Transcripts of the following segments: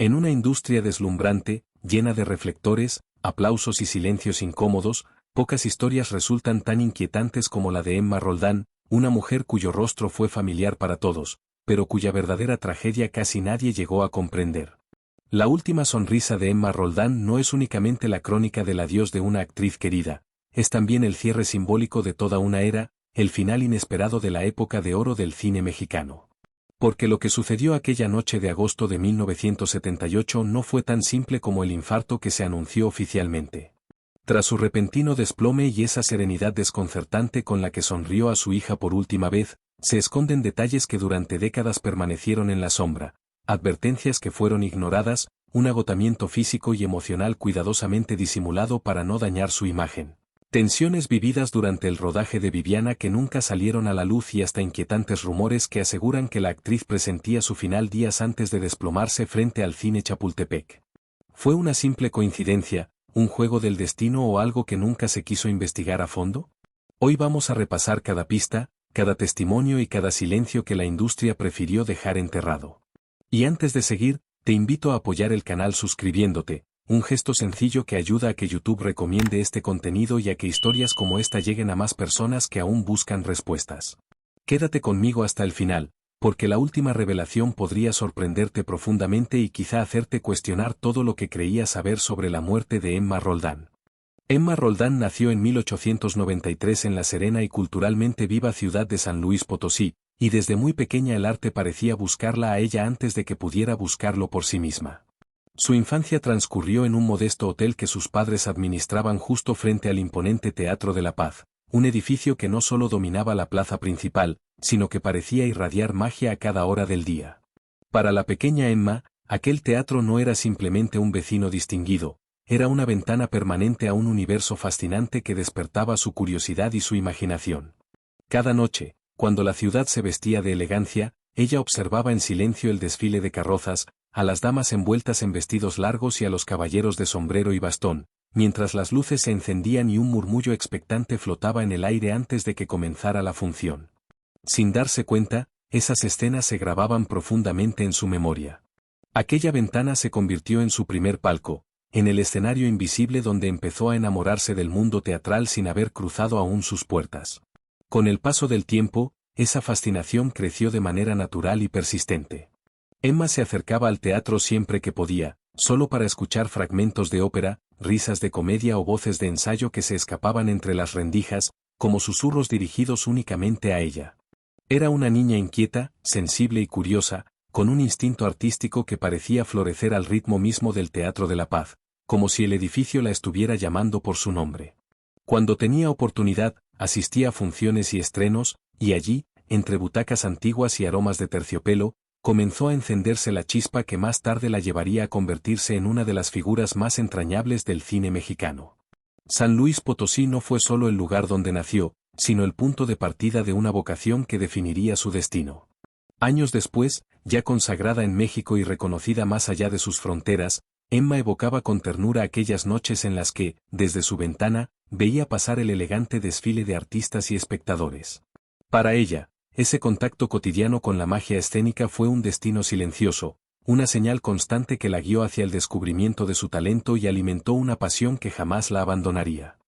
En una industria deslumbrante, llena de reflectores, aplausos y silencios incómodos, pocas historias resultan tan inquietantes como la de Emma Roldán, una mujer cuyo rostro fue familiar para todos, pero cuya verdadera tragedia casi nadie llegó a comprender. La última sonrisa de Emma Roldán no es únicamente la crónica del adiós de una actriz querida, es también el cierre simbólico de toda una era, el final inesperado de la época de oro del cine mexicano. Porque lo que sucedió aquella noche de agosto de 1978 no fue tan simple como el infarto que se anunció oficialmente. Tras su repentino desplome y esa serenidad desconcertante con la que sonrió a su hija por última vez, se esconden detalles que durante décadas permanecieron en la sombra, advertencias que fueron ignoradas, un agotamiento físico y emocional cuidadosamente disimulado para no dañar su imagen. Tensiones vividas durante el rodaje de Viviana que nunca salieron a la luz y hasta inquietantes rumores que aseguran que la actriz presentía su final días antes de desplomarse frente al cine Chapultepec. ¿Fue una simple coincidencia, un juego del destino o algo que nunca se quiso investigar a fondo? Hoy vamos a repasar cada pista, cada testimonio y cada silencio que la industria prefirió dejar enterrado. Y antes de seguir, te invito a apoyar el canal suscribiéndote, un gesto sencillo que ayuda a que YouTube recomiende este contenido y a que historias como esta lleguen a más personas que aún buscan respuestas. Quédate conmigo hasta el final, porque la última revelación podría sorprenderte profundamente y quizá hacerte cuestionar todo lo que creías saber sobre la muerte de Emma Roldán. Emma Roldán nació en 1893 en la serena y culturalmente viva ciudad de San Luis Potosí, y desde muy pequeña el arte parecía buscarla a ella antes de que pudiera buscarlo por sí misma. Su infancia transcurrió en un modesto hotel que sus padres administraban justo frente al imponente Teatro de la Paz, un edificio que no solo dominaba la plaza principal, sino que parecía irradiar magia a cada hora del día. Para la pequeña Emma, aquel teatro no era simplemente un vecino distinguido, era una ventana permanente a un universo fascinante que despertaba su curiosidad y su imaginación. Cada noche, cuando la ciudad se vestía de elegancia, ella observaba en silencio el desfile de carrozas, a las damas envueltas en vestidos largos y a los caballeros de sombrero y bastón, mientras las luces se encendían y un murmullo expectante flotaba en el aire antes de que comenzara la función. Sin darse cuenta, esas escenas se grababan profundamente en su memoria. Aquella ventana se convirtió en su primer palco, en el escenario invisible donde empezó a enamorarse del mundo teatral sin haber cruzado aún sus puertas. Con el paso del tiempo, esa fascinación creció de manera natural y persistente. Emma se acercaba al teatro siempre que podía, solo para escuchar fragmentos de ópera, risas de comedia o voces de ensayo que se escapaban entre las rendijas, como susurros dirigidos únicamente a ella. Era una niña inquieta, sensible y curiosa, con un instinto artístico que parecía florecer al ritmo mismo del Teatro de la Paz, como si el edificio la estuviera llamando por su nombre. Cuando tenía oportunidad, asistía a funciones y estrenos, y allí, entre butacas antiguas y aromas de terciopelo, comenzó a encenderse la chispa que más tarde la llevaría a convertirse en una de las figuras más entrañables del cine mexicano. San Luis Potosí no fue solo el lugar donde nació, sino el punto de partida de una vocación que definiría su destino. Años después, ya consagrada en México y reconocida más allá de sus fronteras, Emma evocaba con ternura aquellas noches en las que, desde su ventana, veía pasar el elegante desfile de artistas y espectadores. Para ella, ese contacto cotidiano con la magia escénica fue un destino silencioso, una señal constante que la guió hacia el descubrimiento de su talento y alimentó una pasión que jamás la abandonaría.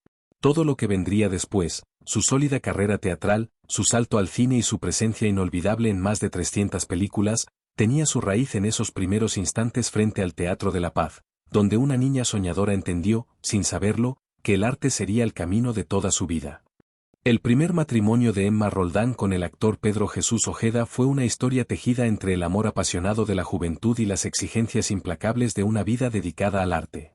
Todo lo que vendría después, su sólida carrera teatral, su salto al cine y su presencia inolvidable en más de 300 películas, tenía su raíz en esos primeros instantes frente al Teatro de la Paz, donde una niña soñadora entendió, sin saberlo, que el arte sería el camino de toda su vida. El primer matrimonio de Emma Roldán con el actor Pedro Jesús Ojeda fue una historia tejida entre el amor apasionado de la juventud y las exigencias implacables de una vida dedicada al arte.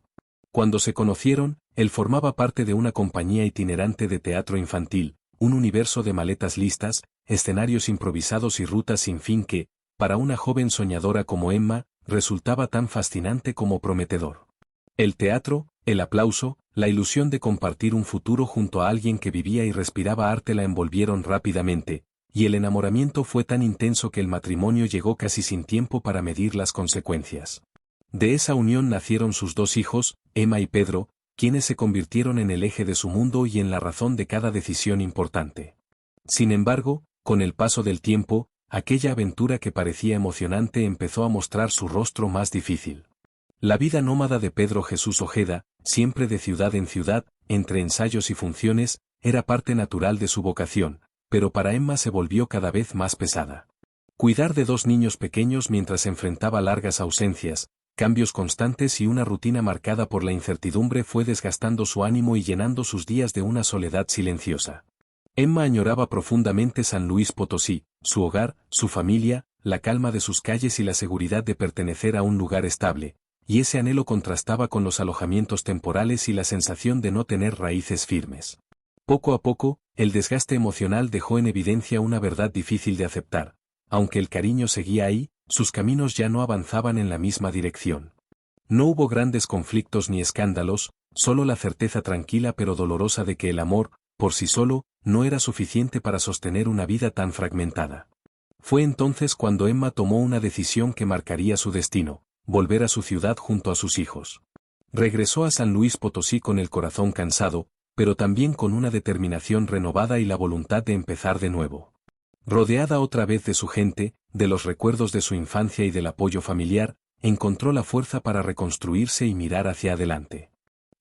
Cuando se conocieron, él formaba parte de una compañía itinerante de teatro infantil, un universo de maletas listas, escenarios improvisados y rutas sin fin que, para una joven soñadora como Emma, resultaba tan fascinante como prometedor. El teatro, el aplauso, la ilusión de compartir un futuro junto a alguien que vivía y respiraba arte la envolvieron rápidamente, y el enamoramiento fue tan intenso que el matrimonio llegó casi sin tiempo para medir las consecuencias. De esa unión nacieron sus dos hijos, Emma y Pedro, quienes se convirtieron en el eje de su mundo y en la razón de cada decisión importante. Sin embargo, con el paso del tiempo, aquella aventura que parecía emocionante empezó a mostrar su rostro más difícil. La vida nómada de Pedro Jesús Ojeda, siempre de ciudad en ciudad, entre ensayos y funciones, era parte natural de su vocación, pero para Emma se volvió cada vez más pesada. Cuidar de 2 niños pequeños mientras enfrentaba largas ausencias, cambios constantes y una rutina marcada por la incertidumbre fue desgastando su ánimo y llenando sus días de una soledad silenciosa. Emma añoraba profundamente San Luis Potosí, su hogar, su familia, la calma de sus calles y la seguridad de pertenecer a un lugar estable, y ese anhelo contrastaba con los alojamientos temporales y la sensación de no tener raíces firmes. Poco a poco, el desgaste emocional dejó en evidencia una verdad difícil de aceptar. Aunque el cariño seguía ahí, sus caminos ya no avanzaban en la misma dirección. No hubo grandes conflictos ni escándalos, solo la certeza tranquila pero dolorosa de que el amor, por sí solo, no era suficiente para sostener una vida tan fragmentada. Fue entonces cuando Emma tomó una decisión que marcaría su destino: volver a su ciudad junto a sus hijos. Regresó a San Luis Potosí con el corazón cansado, pero también con una determinación renovada y la voluntad de empezar de nuevo. Rodeada otra vez de su gente, de los recuerdos de su infancia y del apoyo familiar, encontró la fuerza para reconstruirse y mirar hacia adelante.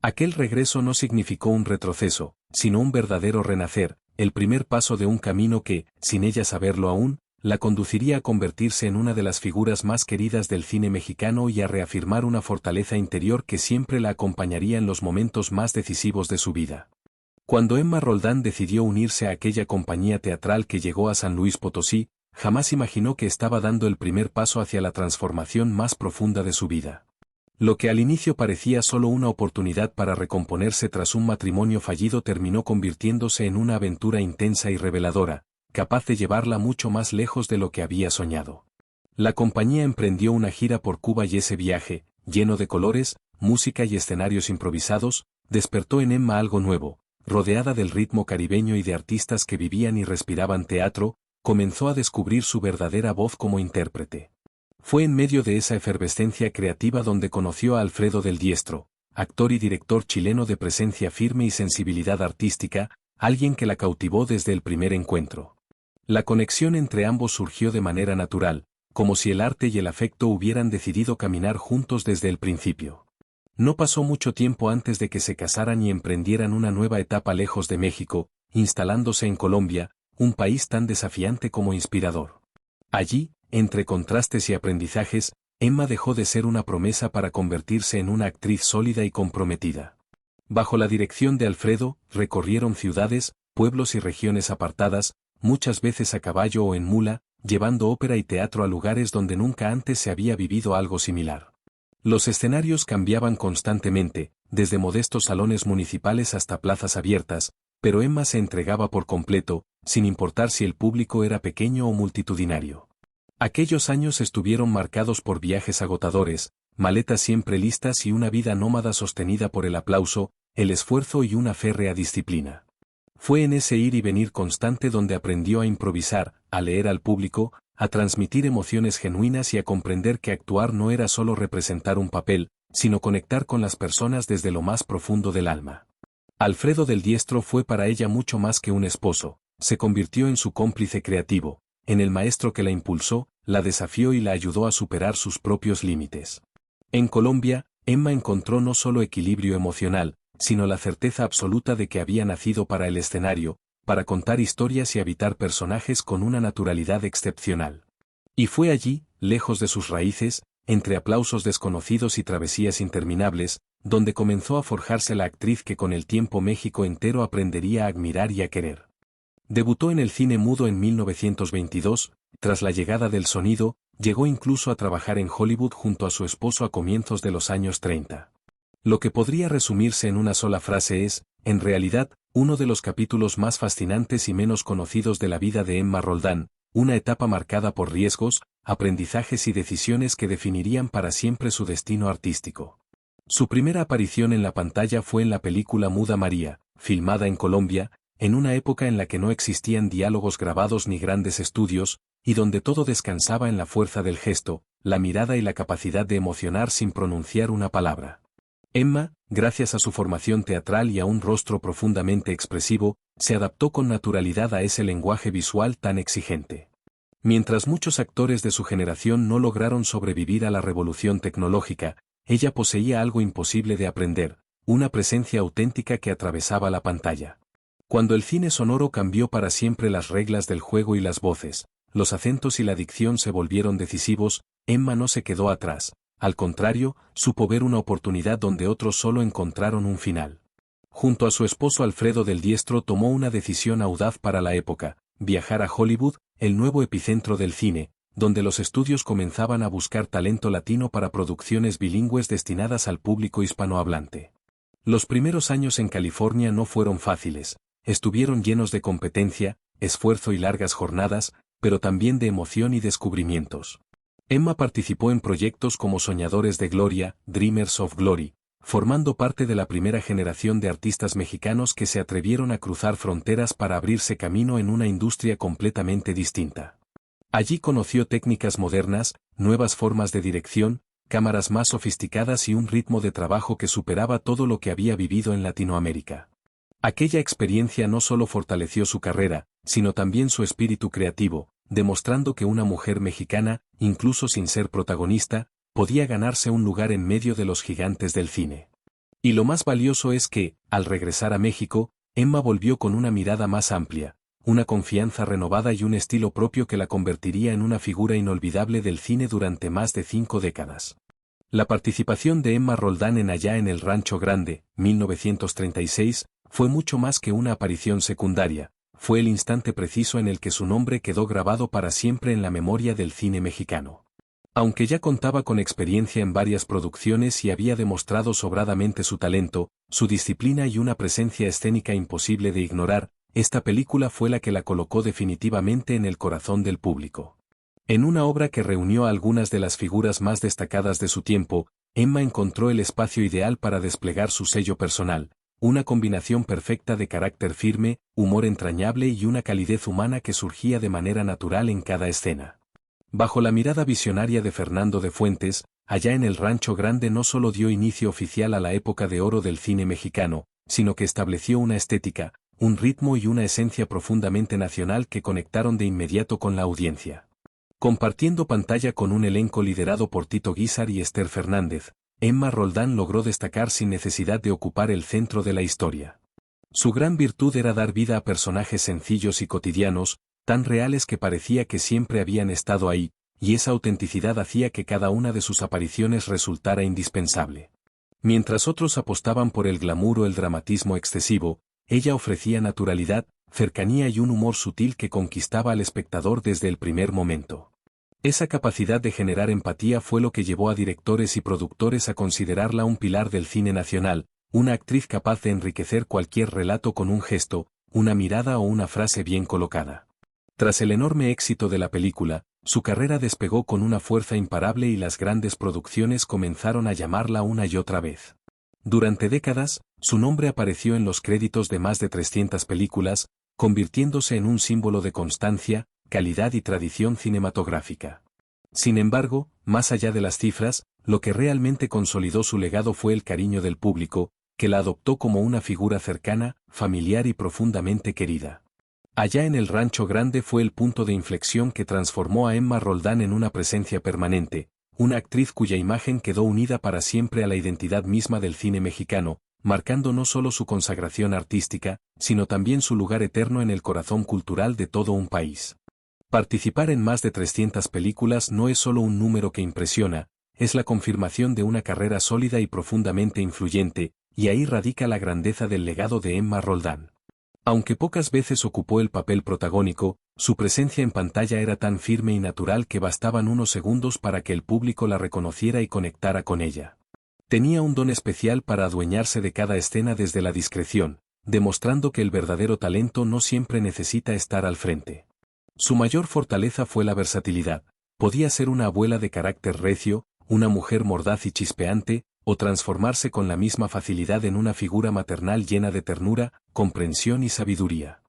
Aquel regreso no significó un retroceso, sino un verdadero renacer, el primer paso de un camino que, sin ella saberlo aún, la conduciría a convertirse en una de las figuras más queridas del cine mexicano y a reafirmar una fortaleza interior que siempre la acompañaría en los momentos más decisivos de su vida. Cuando Emma Roldán decidió unirse a aquella compañía teatral que llegó a San Luis Potosí, jamás imaginó que estaba dando el primer paso hacia la transformación más profunda de su vida. Lo que al inicio parecía solo una oportunidad para recomponerse tras un matrimonio fallido terminó convirtiéndose en una aventura intensa y reveladora, capaz de llevarla mucho más lejos de lo que había soñado. La compañía emprendió una gira por Cuba y ese viaje, lleno de colores, música y escenarios improvisados, despertó en Emma algo nuevo. Rodeada del ritmo caribeño y de artistas que vivían y respiraban teatro, comenzó a descubrir su verdadera voz como intérprete. Fue en medio de esa efervescencia creativa donde conoció a Alfredo del Diestro, actor y director chileno de presencia firme y sensibilidad artística, alguien que la cautivó desde el primer encuentro. La conexión entre ambos surgió de manera natural, como si el arte y el afecto hubieran decidido caminar juntos desde el principio. No pasó mucho tiempo antes de que se casaran y emprendieran una nueva etapa lejos de México, instalándose en Colombia, un país tan desafiante como inspirador. Allí, entre contrastes y aprendizajes, Emma dejó de ser una promesa para convertirse en una actriz sólida y comprometida. Bajo la dirección de Alfredo, recorrieron ciudades, pueblos y regiones apartadas, muchas veces a caballo o en mula, llevando ópera y teatro a lugares donde nunca antes se había vivido algo similar. Los escenarios cambiaban constantemente, desde modestos salones municipales hasta plazas abiertas, pero Emma se entregaba por completo, sin importar si el público era pequeño o multitudinario. Aquellos años estuvieron marcados por viajes agotadores, maletas siempre listas y una vida nómada sostenida por el aplauso, el esfuerzo y una férrea disciplina. Fue en ese ir y venir constante donde aprendió a improvisar, a leer al público, a transmitir emociones genuinas y a comprender que actuar no era solo representar un papel, sino conectar con las personas desde lo más profundo del alma. Alfredo del Diestro fue para ella mucho más que un esposo, se convirtió en su cómplice creativo, en el maestro que la impulsó, la desafió y la ayudó a superar sus propios límites. En Colombia, Emma encontró no solo equilibrio emocional, sino la certeza absoluta de que había nacido para el escenario, para contar historias y habitar personajes con una naturalidad excepcional. Y fue allí, lejos de sus raíces, entre aplausos desconocidos y travesías interminables, donde comenzó a forjarse la actriz que con el tiempo México entero aprendería a admirar y a querer. Debutó en el cine mudo en 1922, tras la llegada del sonido, llegó incluso a trabajar en Hollywood junto a su esposo a comienzos de los años 30. Lo que podría resumirse en una sola frase es, en realidad, uno de los capítulos más fascinantes y menos conocidos de la vida de Emma Roldán, una etapa marcada por riesgos, aprendizajes y decisiones que definirían para siempre su destino artístico. Su primera aparición en la pantalla fue en la película Muda María, filmada en Colombia, en una época en la que no existían diálogos grabados ni grandes estudios, y donde todo descansaba en la fuerza del gesto, la mirada y la capacidad de emocionar sin pronunciar una palabra. Emma, gracias a su formación teatral y a un rostro profundamente expresivo, se adaptó con naturalidad a ese lenguaje visual tan exigente. Mientras muchos actores de su generación no lograron sobrevivir a la revolución tecnológica, ella poseía algo imposible de aprender, una presencia auténtica que atravesaba la pantalla. Cuando el cine sonoro cambió para siempre las reglas del juego y las voces, los acentos y la dicción se volvieron decisivos, Emma no se quedó atrás, al contrario, supo ver una oportunidad donde otros solo encontraron un final. Junto a su esposo Alfredo del Diestro tomó una decisión audaz para la época, viajar a Hollywood, el nuevo epicentro del cine, donde los estudios comenzaban a buscar talento latino para producciones bilingües destinadas al público hispanohablante. Los primeros años en California no fueron fáciles, estuvieron llenos de competencia, esfuerzo y largas jornadas, pero también de emoción y descubrimientos. Emma participó en proyectos como Soñadores de Gloria, Dreamers of Glory, formando parte de la primera generación de artistas mexicanos que se atrevieron a cruzar fronteras para abrirse camino en una industria completamente distinta. Allí conoció técnicas modernas, nuevas formas de dirección, cámaras más sofisticadas y un ritmo de trabajo que superaba todo lo que había vivido en Latinoamérica. Aquella experiencia no solo fortaleció su carrera, sino también su espíritu creativo, demostrando que una mujer mexicana, incluso sin ser protagonista, podía ganarse un lugar en medio de los gigantes del cine. Y lo más valioso es que, al regresar a México, Emma volvió con una mirada más amplia, una confianza renovada y un estilo propio que la convertiría en una figura inolvidable del cine durante más de 5 décadas. La participación de Emma Roldán en Allá en el Rancho Grande, 1936, fue mucho más que una aparición secundaria, fue el instante preciso en el que su nombre quedó grabado para siempre en la memoria del cine mexicano. Aunque ya contaba con experiencia en varias producciones y había demostrado sobradamente su talento, su disciplina y una presencia escénica imposible de ignorar, esta película fue la que la colocó definitivamente en el corazón del público. En una obra que reunió a algunas de las figuras más destacadas de su tiempo, Emma encontró el espacio ideal para desplegar su sello personal, una combinación perfecta de carácter firme, humor entrañable y una calidez humana que surgía de manera natural en cada escena. Bajo la mirada visionaria de Fernando de Fuentes, Allá en el Rancho Grande no solo dio inicio oficial a la época de oro del cine mexicano, sino que estableció una estética, un ritmo y una esencia profundamente nacional que conectaron de inmediato con la audiencia. Compartiendo pantalla con un elenco liderado por Tito Guízar y Esther Fernández, Emma Roldán logró destacar sin necesidad de ocupar el centro de la historia. Su gran virtud era dar vida a personajes sencillos y cotidianos, tan reales que parecía que siempre habían estado ahí, y esa autenticidad hacía que cada una de sus apariciones resultara indispensable. Mientras otros apostaban por el glamour o el dramatismo excesivo, ella ofrecía naturalidad, cercanía y un humor sutil que conquistaba al espectador desde el primer momento. Esa capacidad de generar empatía fue lo que llevó a directores y productores a considerarla un pilar del cine nacional, una actriz capaz de enriquecer cualquier relato con un gesto, una mirada o una frase bien colocada. Tras el enorme éxito de la película, su carrera despegó con una fuerza imparable y las grandes producciones comenzaron a llamarla una y otra vez. Durante décadas, su nombre apareció en los créditos de más de 300 películas, convirtiéndose en un símbolo de constancia, calidad y tradición cinematográfica. Sin embargo, más allá de las cifras, lo que realmente consolidó su legado fue el cariño del público, que la adoptó como una figura cercana, familiar y profundamente querida. Allá en el Rancho Grande fue el punto de inflexión que transformó a Emma Roldán en una presencia permanente, una actriz cuya imagen quedó unida para siempre a la identidad misma del cine mexicano, marcando no solo su consagración artística, sino también su lugar eterno en el corazón cultural de todo un país. Participar en más de 300 películas no es solo un número que impresiona, es la confirmación de una carrera sólida y profundamente influyente, y ahí radica la grandeza del legado de Emma Roldán. Aunque pocas veces ocupó el papel protagónico, su presencia en pantalla era tan firme y natural que bastaban unos segundos para que el público la reconociera y conectara con ella. Tenía un don especial para adueñarse de cada escena desde la discreción, demostrando que el verdadero talento no siempre necesita estar al frente. Su mayor fortaleza fue la versatilidad. Podía ser una abuela de carácter recio, una mujer mordaz y chispeante, o transformarse con la misma facilidad en una figura maternal llena de ternura, comprensión y sabiduría.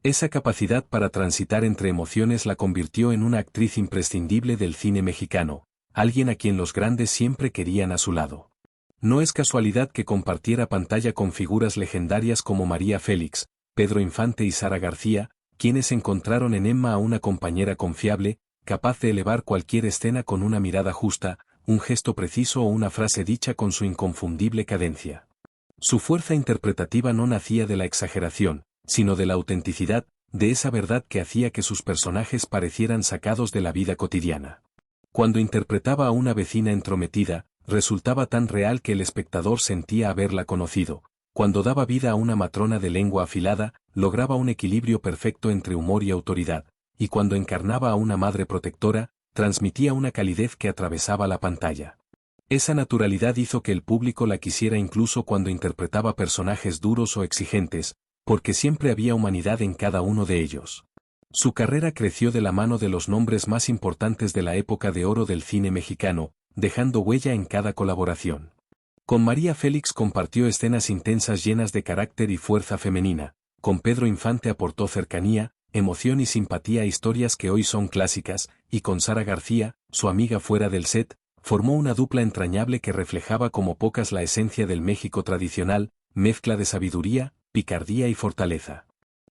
Esa capacidad para transitar entre emociones la convirtió en una actriz imprescindible del cine mexicano, alguien a quien los grandes siempre querían a su lado. No es casualidad que compartiera pantalla con figuras legendarias como María Félix, Pedro Infante y Sara García, quienes encontraron en Emma a una compañera confiable, capaz de elevar cualquier escena con una mirada justa, un gesto preciso o una frase dicha con su inconfundible cadencia. Su fuerza interpretativa no nacía de la exageración, sino de la autenticidad, de esa verdad que hacía que sus personajes parecieran sacados de la vida cotidiana. Cuando interpretaba a una vecina entrometida, resultaba tan real que el espectador sentía haberla conocido. Cuando daba vida a una matrona de lengua afilada, lograba un equilibrio perfecto entre humor y autoridad, y cuando encarnaba a una madre protectora, transmitía una calidez que atravesaba la pantalla. Esa naturalidad hizo que el público la quisiera incluso cuando interpretaba personajes duros o exigentes, porque siempre había humanidad en cada uno de ellos. Su carrera creció de la mano de los nombres más importantes de la época de oro del cine mexicano, dejando huella en cada colaboración. Con María Félix compartió escenas intensas llenas de carácter y fuerza femenina, con Pedro Infante aportó cercanía, emoción y simpatía a historias que hoy son clásicas, y con Sara García, su amiga fuera del set, formó una dupla entrañable que reflejaba como pocas la esencia del México tradicional, mezcla de sabiduría, picardía y fortaleza.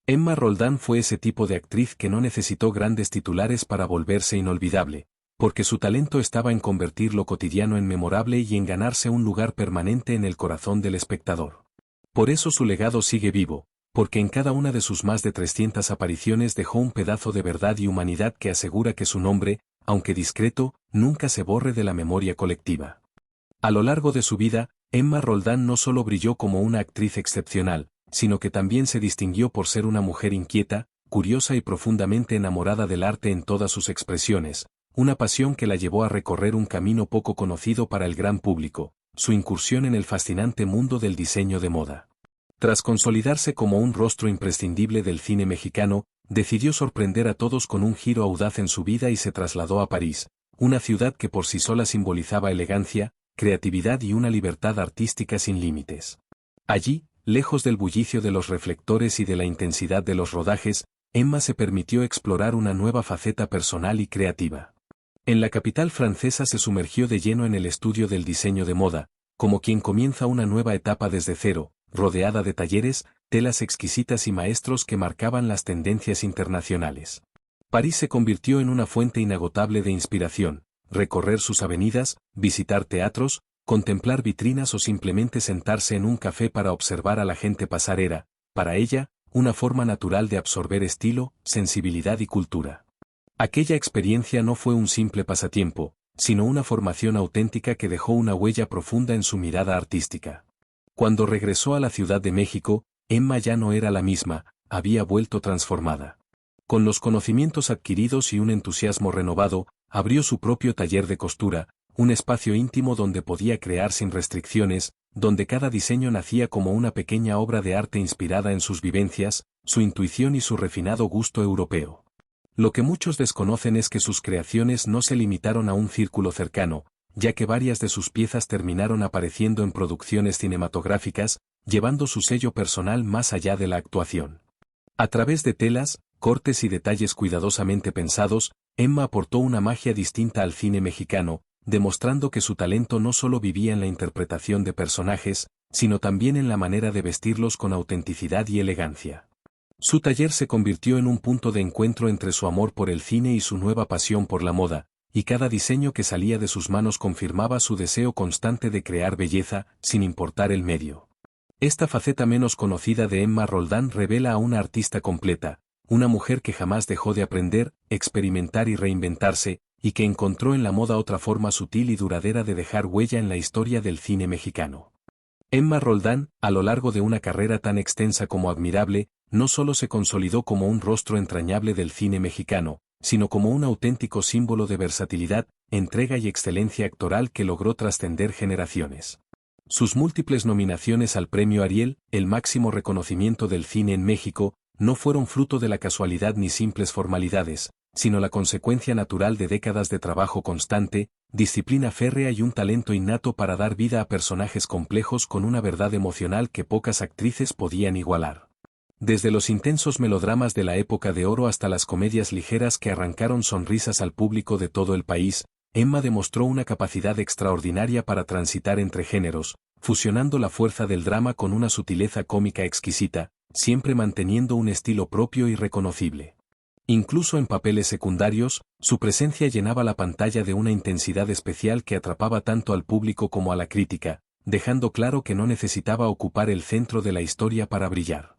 Emma Roldán fue ese tipo de actriz que no necesitó grandes titulares para volverse inolvidable, porque su talento estaba en convertir lo cotidiano en memorable y en ganarse un lugar permanente en el corazón del espectador. Por eso su legado sigue vivo, porque en cada una de sus más de 300 apariciones dejó un pedazo de verdad y humanidad que asegura que su nombre, aunque discreto, nunca se borre de la memoria colectiva. A lo largo de su vida, Emma Roldán no solo brilló como una actriz excepcional, sino que también se distinguió por ser una mujer inquieta, curiosa y profundamente enamorada del arte en todas sus expresiones, una pasión que la llevó a recorrer un camino poco conocido para el gran público, su incursión en el fascinante mundo del diseño de moda. Tras consolidarse como un rostro imprescindible del cine mexicano, decidió sorprender a todos con un giro audaz en su vida y se trasladó a París, una ciudad que por sí sola simbolizaba elegancia, creatividad y una libertad artística sin límites. Allí, lejos del bullicio de los reflectores y de la intensidad de los rodajes, Emma se permitió explorar una nueva faceta personal y creativa. En la capital francesa se sumergió de lleno en el estudio del diseño de moda, como quien comienza una nueva etapa desde cero, rodeada de talleres, telas exquisitas y maestros que marcaban las tendencias internacionales. París se convirtió en una fuente inagotable de inspiración, recorrer sus avenidas, visitar teatros, contemplar vitrinas o simplemente sentarse en un café para observar a la gente pasar era, para ella, una forma natural de absorber estilo, sensibilidad y cultura. Aquella experiencia no fue un simple pasatiempo, sino una formación auténtica que dejó una huella profunda en su mirada artística. Cuando regresó a la Ciudad de México, Emma ya no era la misma, había vuelto transformada. Con los conocimientos adquiridos y un entusiasmo renovado, abrió su propio taller de costura, un espacio íntimo donde podía crear sin restricciones, donde cada diseño nacía como una pequeña obra de arte inspirada en sus vivencias, su intuición y su refinado gusto europeo. Lo que muchos desconocen es que sus creaciones no se limitaron a un círculo cercano, ya que varias de sus piezas terminaron apareciendo en producciones cinematográficas, llevando su sello personal más allá de la actuación. A través de telas, cortes y detalles cuidadosamente pensados, Emma aportó una magia distinta al cine mexicano, demostrando que su talento no solo vivía en la interpretación de personajes, sino también en la manera de vestirlos con autenticidad y elegancia. Su taller se convirtió en un punto de encuentro entre su amor por el cine y su nueva pasión por la moda, y cada diseño que salía de sus manos confirmaba su deseo constante de crear belleza, sin importar el medio. Esta faceta menos conocida de Emma Roldán revela a una artista completa, una mujer que jamás dejó de aprender, experimentar y reinventarse, y que encontró en la moda otra forma sutil y duradera de dejar huella en la historia del cine mexicano. Emma Roldán, a lo largo de una carrera tan extensa como admirable, no solo se consolidó como un rostro entrañable del cine mexicano, sino como un auténtico símbolo de versatilidad, entrega y excelencia actoral que logró trascender generaciones. Sus múltiples nominaciones al Premio Ariel, el máximo reconocimiento del cine en México, no fueron fruto de la casualidad ni simples formalidades, sino la consecuencia natural de décadas de trabajo constante, disciplina férrea y un talento innato para dar vida a personajes complejos con una verdad emocional que pocas actrices podían igualar. Desde los intensos melodramas de la época de oro hasta las comedias ligeras que arrancaron sonrisas al público de todo el país, Emma demostró una capacidad extraordinaria para transitar entre géneros, fusionando la fuerza del drama con una sutileza cómica exquisita, siempre manteniendo un estilo propio y reconocible. Incluso en papeles secundarios, su presencia llenaba la pantalla de una intensidad especial que atrapaba tanto al público como a la crítica, dejando claro que no necesitaba ocupar el centro de la historia para brillar.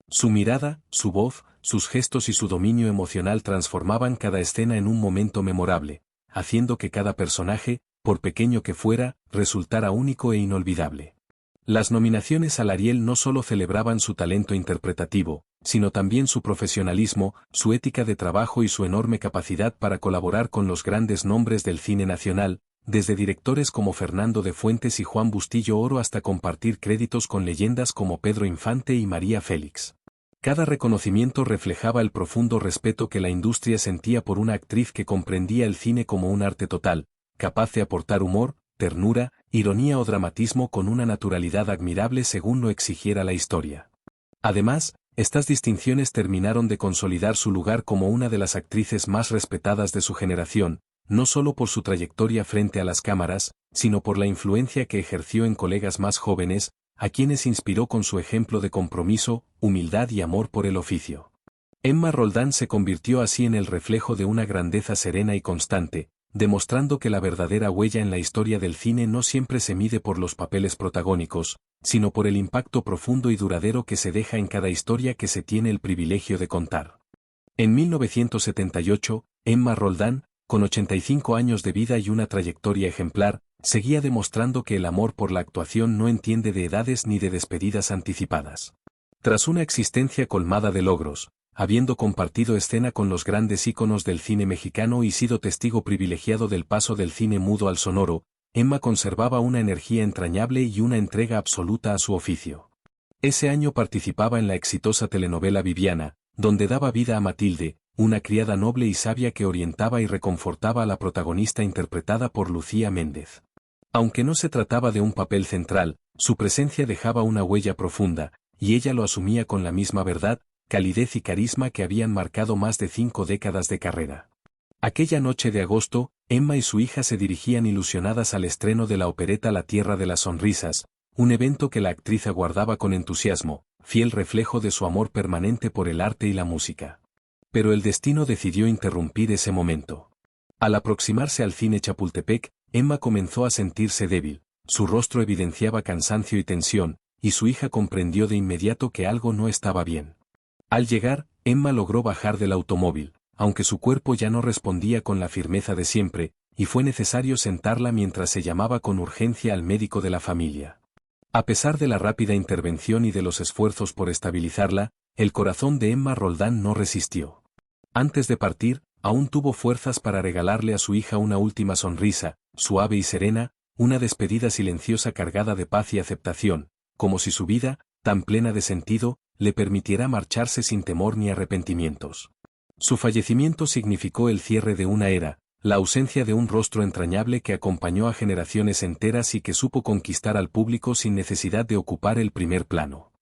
Su mirada, su voz, sus gestos y su dominio emocional transformaban cada escena en un momento memorable, haciendo que cada personaje, por pequeño que fuera, resultara único e inolvidable. Las nominaciones al Ariel no solo celebraban su talento interpretativo, sino también su profesionalismo, su ética de trabajo y su enorme capacidad para colaborar con los grandes nombres del cine nacional, desde directores como Fernando de Fuentes y Juan Bustillo Oro hasta compartir créditos con leyendas como Pedro Infante y María Félix. Cada reconocimiento reflejaba el profundo respeto que la industria sentía por una actriz que comprendía el cine como un arte total, capaz de aportar humor, ternura, ironía o dramatismo con una naturalidad admirable según lo exigiera la historia. Además, estas distinciones terminaron de consolidar su lugar como una de las actrices más respetadas de su generación, no solo por su trayectoria frente a las cámaras, sino por la influencia que ejerció en colegas más jóvenes, a quienes inspiró con su ejemplo de compromiso, humildad y amor por el oficio. Emma Roldán se convirtió así en el reflejo de una grandeza serena y constante, demostrando que la verdadera huella en la historia del cine no siempre se mide por los papeles protagónicos, sino por el impacto profundo y duradero que se deja en cada historia que se tiene el privilegio de contar. En 1978, Emma Roldán, con 85 años de vida y una trayectoria ejemplar, seguía demostrando que el amor por la actuación no entiende de edades ni de despedidas anticipadas. Tras una existencia colmada de logros, habiendo compartido escena con los grandes íconos del cine mexicano y sido testigo privilegiado del paso del cine mudo al sonoro, Emma conservaba una energía entrañable y una entrega absoluta a su oficio. Ese año participaba en la exitosa telenovela Viviana, donde daba vida a Matilde, una criada noble y sabia que orientaba y reconfortaba a la protagonista interpretada por Lucía Méndez. Aunque no se trataba de un papel central, su presencia dejaba una huella profunda, y ella lo asumía con la misma verdad, calidez y carisma que habían marcado más de 5 décadas de carrera. Aquella noche de agosto, Emma y su hija se dirigían ilusionadas al estreno de la opereta La Tierra de las Sonrisas, un evento que la actriz aguardaba con entusiasmo, fiel reflejo de su amor permanente por el arte y la música. Pero el destino decidió interrumpir ese momento. Al aproximarse al cine Chapultepec, Emma comenzó a sentirse débil, su rostro evidenciaba cansancio y tensión, y su hija comprendió de inmediato que algo no estaba bien. Al llegar, Emma logró bajar del automóvil, aunque su cuerpo ya no respondía con la firmeza de siempre, y fue necesario sentarla mientras se llamaba con urgencia al médico de la familia. A pesar de la rápida intervención y de los esfuerzos por estabilizarla, el corazón de Emma Roldán no resistió. Antes de partir, aún tuvo fuerzas para regalarle a su hija una última sonrisa, suave y serena, una despedida silenciosa cargada de paz y aceptación, como si su vida, tan plena de sentido, le permitiera marcharse sin temor ni arrepentimientos. Su fallecimiento significó el cierre de una era, la ausencia de un rostro entrañable que acompañó a generaciones enteras y que supo conquistar al público sin necesidad de ocupar el primer plano.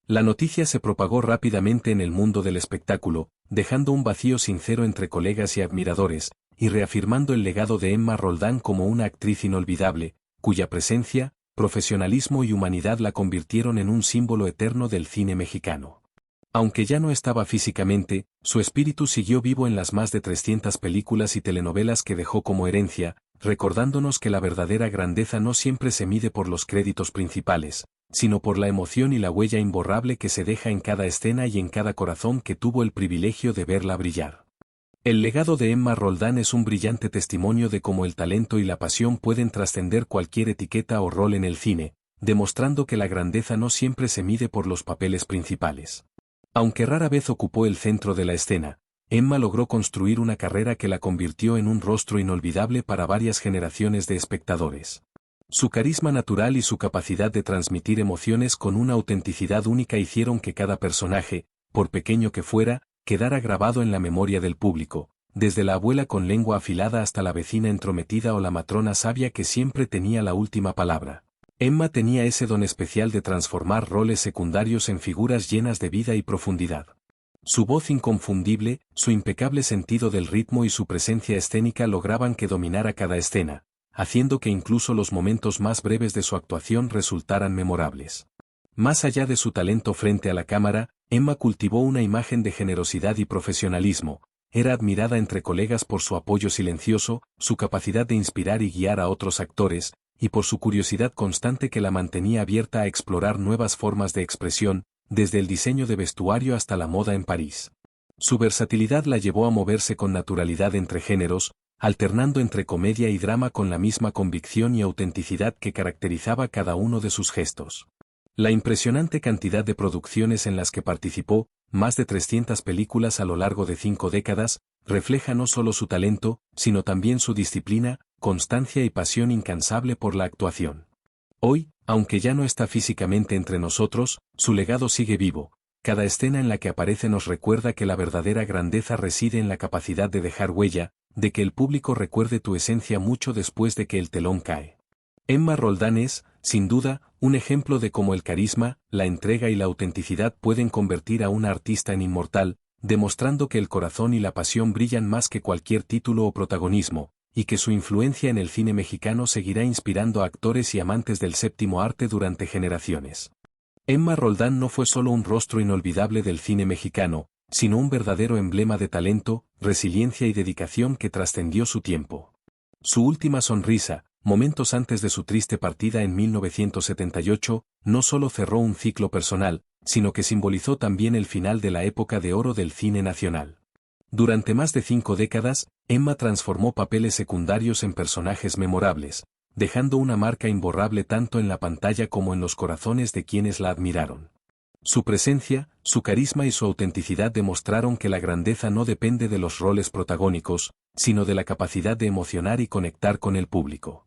La noticia se propagó rápidamente en el mundo del espectáculo, dejando un vacío sincero entre colegas y admiradores, y reafirmando el legado de Emma Roldán como una actriz inolvidable, cuya presencia, profesionalismo y humanidad la convirtieron en un símbolo eterno del cine mexicano. Aunque ya no estaba físicamente, su espíritu siguió vivo en las más de 300 películas y telenovelas que dejó como herencia, recordándonos que la verdadera grandeza no siempre se mide por los créditos principales, sino por la emoción y la huella imborrable que se deja en cada escena y en cada corazón que tuvo el privilegio de verla brillar. El legado de Emma Roldán es un brillante testimonio de cómo el talento y la pasión pueden trascender cualquier etiqueta o rol en el cine, demostrando que la grandeza no siempre se mide por los papeles principales. Aunque rara vez ocupó el centro de la escena, Emma logró construir una carrera que la convirtió en un rostro inolvidable para varias generaciones de espectadores. Su carisma natural y su capacidad de transmitir emociones con una autenticidad única hicieron que cada personaje, por pequeño que fuera, quedara grabado en la memoria del público, desde la abuela con lengua afilada hasta la vecina entrometida o la matrona sabia que siempre tenía la última palabra. Emma tenía ese don especial de transformar roles secundarios en figuras llenas de vida y profundidad. Su voz inconfundible, su impecable sentido del ritmo y su presencia escénica lograban que dominara cada escena, haciendo que incluso los momentos más breves de su actuación resultaran memorables. Más allá de su talento frente a la cámara, Emma cultivó una imagen de generosidad y profesionalismo, era admirada entre colegas por su apoyo silencioso, su capacidad de inspirar y guiar a otros actores, y por su curiosidad constante que la mantenía abierta a explorar nuevas formas de expresión, desde el diseño de vestuario hasta la moda en París. Su versatilidad la llevó a moverse con naturalidad entre géneros, alternando entre comedia y drama con la misma convicción y autenticidad que caracterizaba cada uno de sus gestos. La impresionante cantidad de producciones en las que participó, más de 300 películas a lo largo de 5 décadas, refleja no solo su talento, sino también su disciplina, constancia y pasión incansable por la actuación. Hoy, aunque ya no está físicamente entre nosotros, su legado sigue vivo. Cada escena en la que aparece nos recuerda que la verdadera grandeza reside en la capacidad de dejar huella, de que el público recuerde tu esencia mucho después de que el telón cae. Emma Roldán es, sin duda, un ejemplo de cómo el carisma, la entrega y la autenticidad pueden convertir a una artista en inmortal, demostrando que el corazón y la pasión brillan más que cualquier título o protagonismo, y que su influencia en el cine mexicano seguirá inspirando a actores y amantes del séptimo arte durante generaciones. Emma Roldán no fue solo un rostro inolvidable del cine mexicano, sino un verdadero emblema de talento, resiliencia y dedicación que trascendió su tiempo. Su última sonrisa, momentos antes de su triste partida en 1978, no solo cerró un ciclo personal, sino que simbolizó también el final de la época de oro del cine nacional. Durante más de 5 décadas, Emma transformó papeles secundarios en personajes memorables, dejando una marca imborrable tanto en la pantalla como en los corazones de quienes la admiraron. Su presencia, su carisma y su autenticidad demostraron que la grandeza no depende de los roles protagónicos, sino de la capacidad de emocionar y conectar con el público.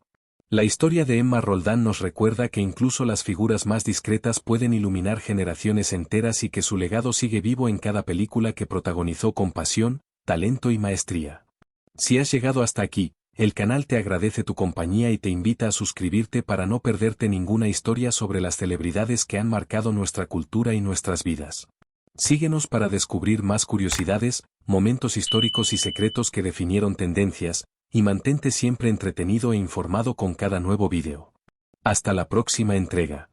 La historia de Emma Roldán nos recuerda que incluso las figuras más discretas pueden iluminar generaciones enteras y que su legado sigue vivo en cada película que protagonizó con pasión, talento y maestría. Si has llegado hasta aquí, el canal te agradece tu compañía y te invita a suscribirte para no perderte ninguna historia sobre las celebridades que han marcado nuestra cultura y nuestras vidas. Síguenos para descubrir más curiosidades, momentos históricos y secretos que definieron tendencias, y mantente siempre entretenido e informado con cada nuevo vídeo. Hasta la próxima entrega.